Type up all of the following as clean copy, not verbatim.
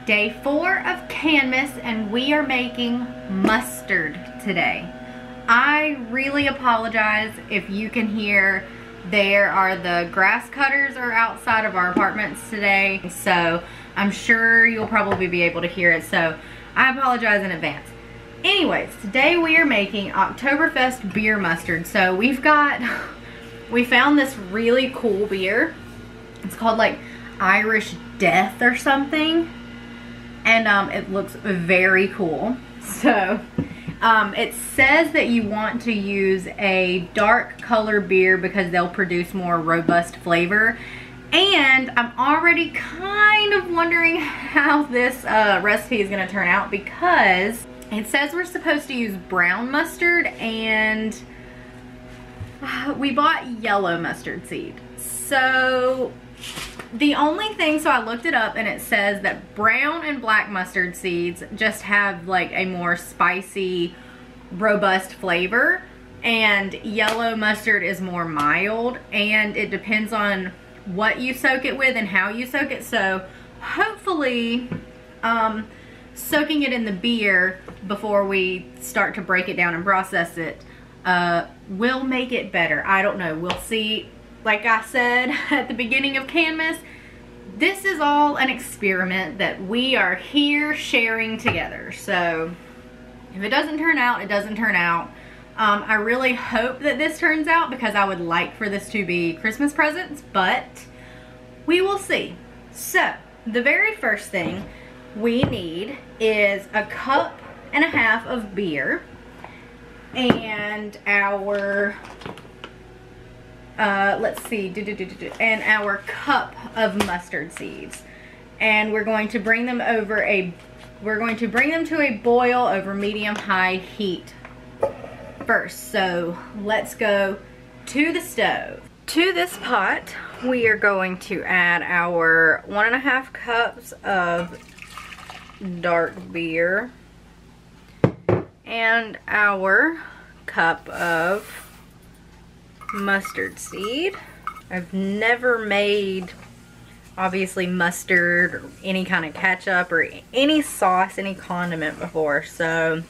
Day 4 of Canmas, and we are making mustard today. I really apologize if you can hear there are the grass cutters are outside of our apartments today, so I'm sure you'll probably be able to hear it, so I apologize in advance. Anyways, today we are making Oktoberfest beer mustard. So we found this really cool beer. It's called like Irish Death or something, and it looks very cool. So it says that you want to use a dark color beer because they'll produce more robust flavor. And I'm already kind of wondering how this recipe is going to turn out, because it says we're supposed to use brown mustard, and we bought yellow mustard seed. So the only thing, so I looked it up, and it says that brown and black mustard seeds just have like a more spicy, robust flavor, and yellow mustard is more mild, and it depends on what you soak it with and how you soak it. So hopefully soaking it in the beer before we start to break it down and process it will make it better. I don't know, we'll see. Like I said at the beginning of Canmas, this is all an experiment that we are here sharing together. So if it doesn't turn out, it doesn't turn out. I really hope that this turns out, because I would like for this to be Christmas presents, but we will see. So the very first thing we need is a cup and a half of beer and our let's see, and our cup of mustard seeds, and we're going to bring them to a boil over medium-high heat first. So let's go to the stove. To this pot, we are going to add our 1.5 cups of dark beer and our cup of mustard seed. I've never made, obviously, mustard or any kind of ketchup or any sauce, any condiment before, so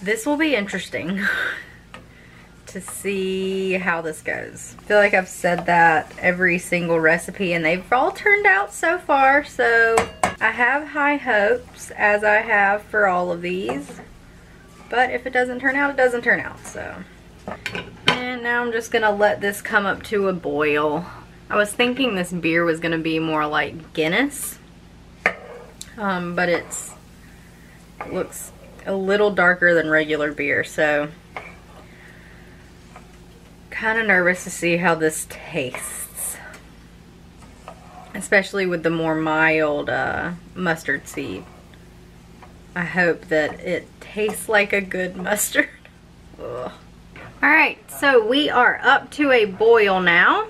this will be interesting to see how this goes. I feel like I've said that every single recipe, and they've all turned out so far, so I have high hopes, as I have for all of these. But if it doesn't turn out, it doesn't turn out, so. And now I'm just gonna let this come up to a boil. I was thinking this beer was gonna be more like Guinness, but it looks a little darker than regular beer, so kind of nervous to see how this tastes, especially with the more mild mustard seed. I hope that it tastes like a good mustard. Ugh. Alright, so we are up to a boil now.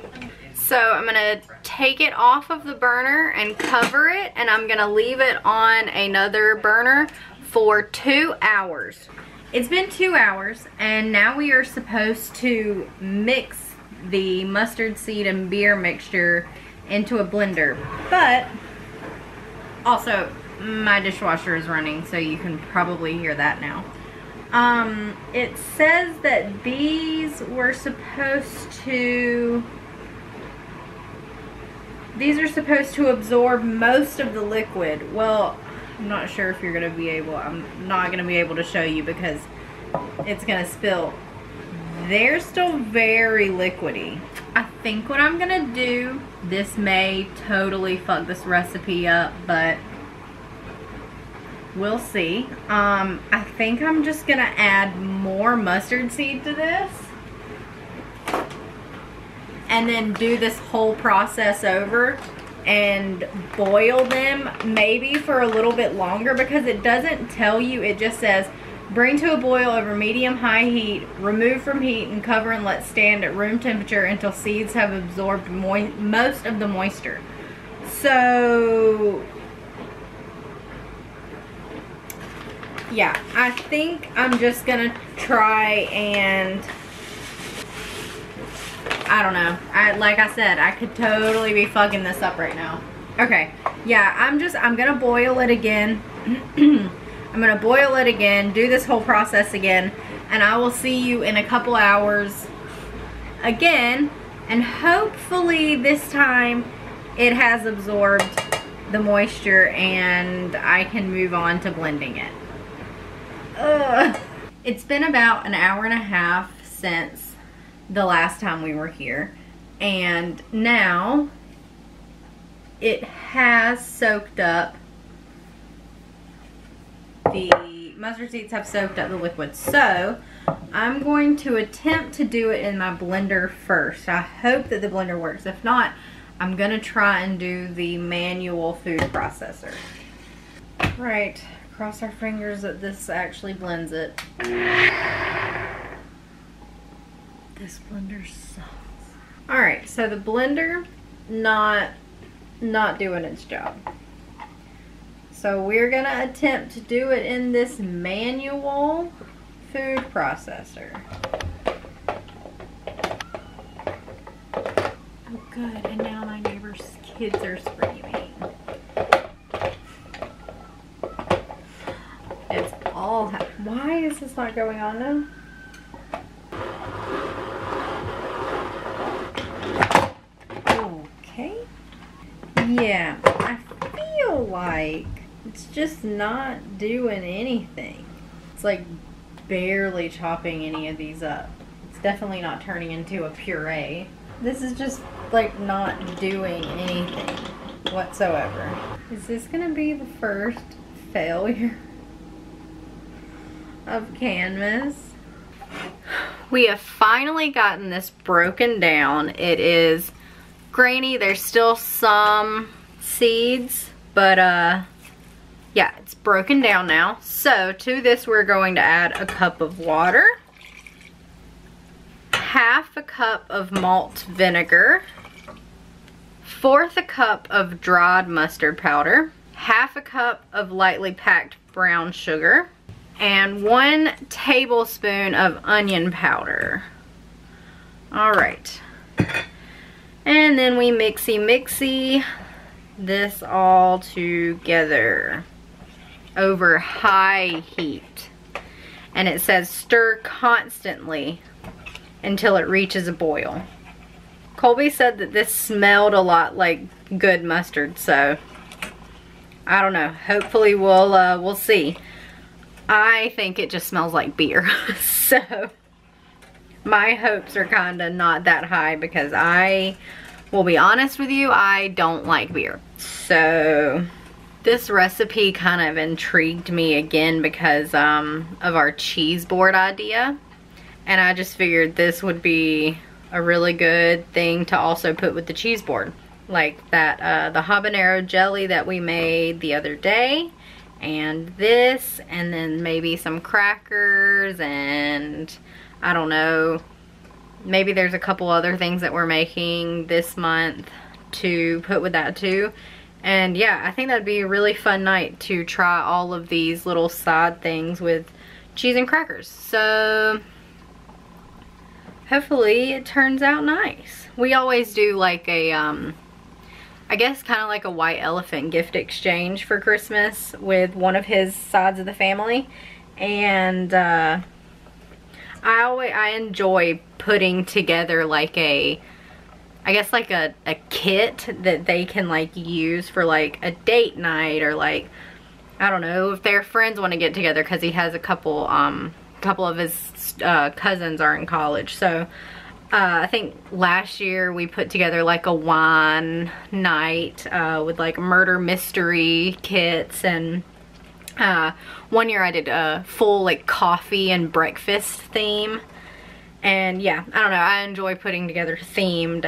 So I'm gonna take it off of the burner and cover it, and I'm gonna leave it on another burner for 2 hours. It's been 2 hours, and now we are supposed to mix the mustard seed and beer mixture into a blender. But also, my dishwasher is running, so you can probably hear that now. It says that these are supposed to absorb most of the liquid. Well, I'm not sure if you're gonna be able, I'm not gonna be able to show you because it's gonna spill. They're still very liquidy. I think what I'm gonna do, this may totally fuck this recipe up, but we'll see. I think I'm just gonna add more mustard seed to this and then do this whole process over and boil them maybe for a little bit longer, because it doesn't tell you, it just says bring to a boil over medium-high heat, remove from heat, and cover and let stand at room temperature until seeds have absorbed most of the moisture. So yeah, I think I'm just gonna try and, I don't know. Like I said, I could totally be fucking this up right now. Okay, yeah, I'm gonna boil it again. I'm gonna boil it again, do this whole process again, and I will see you in a couple hours again, and hopefully this time it has absorbed the moisture and I can move on to blending it. Ugh. It's been about an hour and a half since the last time we were here, and now it has soaked up. The mustard seeds have soaked up the liquid, so I'm going to attempt to do it in my blender first. I hope that the blender works. If not, I'm gonna try and do the manual food processor. Right, cross our fingers that this actually blends it. This blender sucks. Alright, so the blender not doing its job. So we're gonna attempt to do it in this manual food processor. Oh good, and now my neighbor's kids are screaming. It's all, why is this not going on now? Okay. Yeah, I feel like it's just not doing anything. It's like barely chopping any of these up. It's definitely not turning into a puree. This is just like not doing anything whatsoever. Is this gonna be the first failure of Canmas? We have finally gotten this broken down. It is grainy. There's still some seeds, but yeah, it's broken down now. So to this we're going to add a cup of water, half a cup of malt vinegar, 1/4 a cup of dried mustard powder, half a cup of lightly packed brown sugar, and 1 tablespoon of onion powder. All right. And then we mixy this all together over high heat. And it says stir constantly until it reaches a boil. Colby said that this smelled a lot like good mustard, so I don't know. Hopefully we'll see. I think it just smells like beer. So my hopes are kind of not that high because I will be honest with you, I don't like beer. So this recipe kind of intrigued me again because of our cheese board idea. And I just figured this would be a really good thing to also put with the cheese board. Like that, the habanero jelly that we made the other day. And this, and then maybe some crackers, and I don't know, maybe there's a couple other things that we're making this month to put with that too. And yeah, I think that'd be a really fun night to try all of these little side things with cheese and crackers. So hopefully it turns out nice. We always do like a I guess kind of like a white elephant gift exchange for Christmas with one of his sides of the family. And I enjoy putting together like I guess like a kit that they can like use for like a date night, or like, I don't know, if their friends want to get together, because he has a couple of his cousins are in college. So I think last year we put together like a wine night with like murder mystery kits, and one year I did a full like coffee and breakfast theme. And yeah, I don't know, I enjoy putting together themed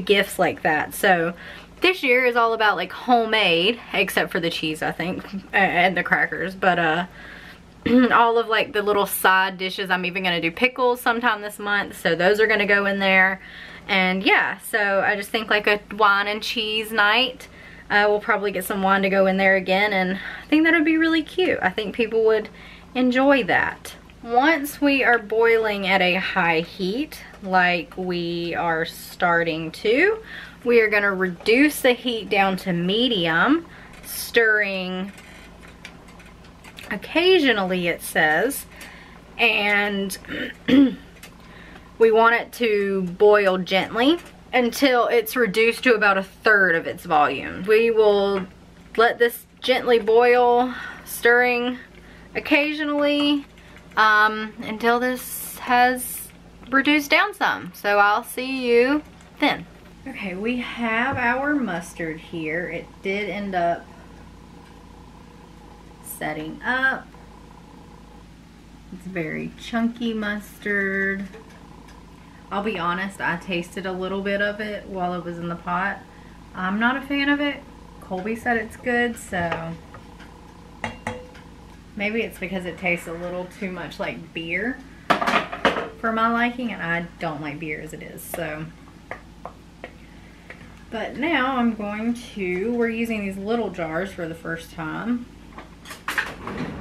gifts like that. So this year is all about like homemade, except for the cheese I think, and the crackers, but all of like the little side dishes. I'm even gonna do pickles sometime this month, so those are gonna go in there. And yeah, so I just think like a wine and cheese night. We'll probably get some wine to go in there again, and I think that would be really cute. I think people would enjoy that. once we are boiling at a high heat, like we are starting to, we are gonna reduce the heat down to medium, stirring occasionally, it says, and we want it to boil gently until it's reduced to about 1/3 of its volume. We will let this gently boil, stirring occasionally, until this has reduced down some. So I'll see you then. Okay, we have our mustard here. It did end up setting up. It's very chunky mustard. I'll be honest, I tasted a little bit of it while it was in the pot. I'm not a fan of it. Colby said it's good, so maybe it's because it tastes a little too much like beer for my liking, and I don't like beer as it is, so. But now I'm going to, we're using these little jars for the first time.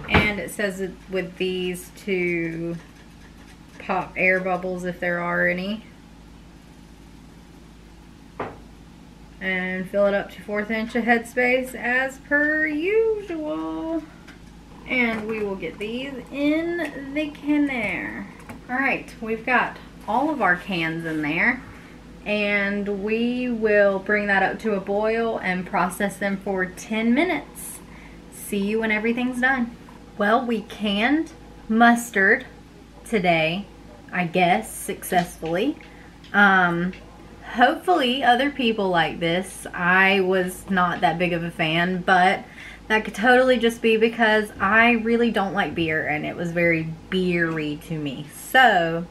And it says that with these to pop air bubbles if there are any. And fill it up to 1/4 inch of headspace as per usual. And we will get these in the canner. Alright, we've got all of our cans in there. And we will bring that up to a boil and process them for 10 minutes. See you when everything's done. Well, we canned mustard today, I guess, successfully. Hopefully other people like this. I was not that big of a fan, but that could totally just be because I really don't like beer and it was very beery to me. So,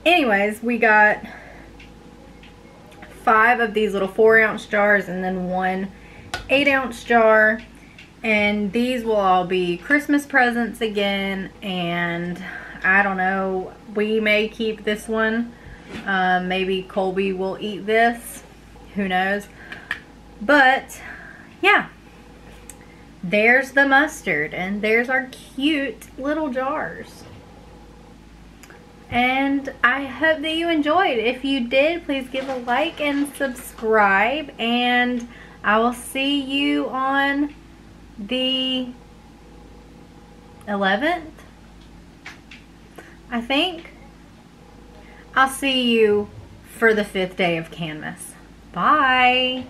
anyways, we got 5 of these little 4-ounce jars and then 1 8-ounce jar. And these will all be Christmas presents again, and I don't know, we may keep this one. Maybe Colby will eat this, who knows. But yeah, there's the mustard, and there's our cute little jars. And I hope that you enjoyed. If you did, please give a like and subscribe, and I will see you on the 11th, I think. I'll see you for the 5th day of Canmas. Bye.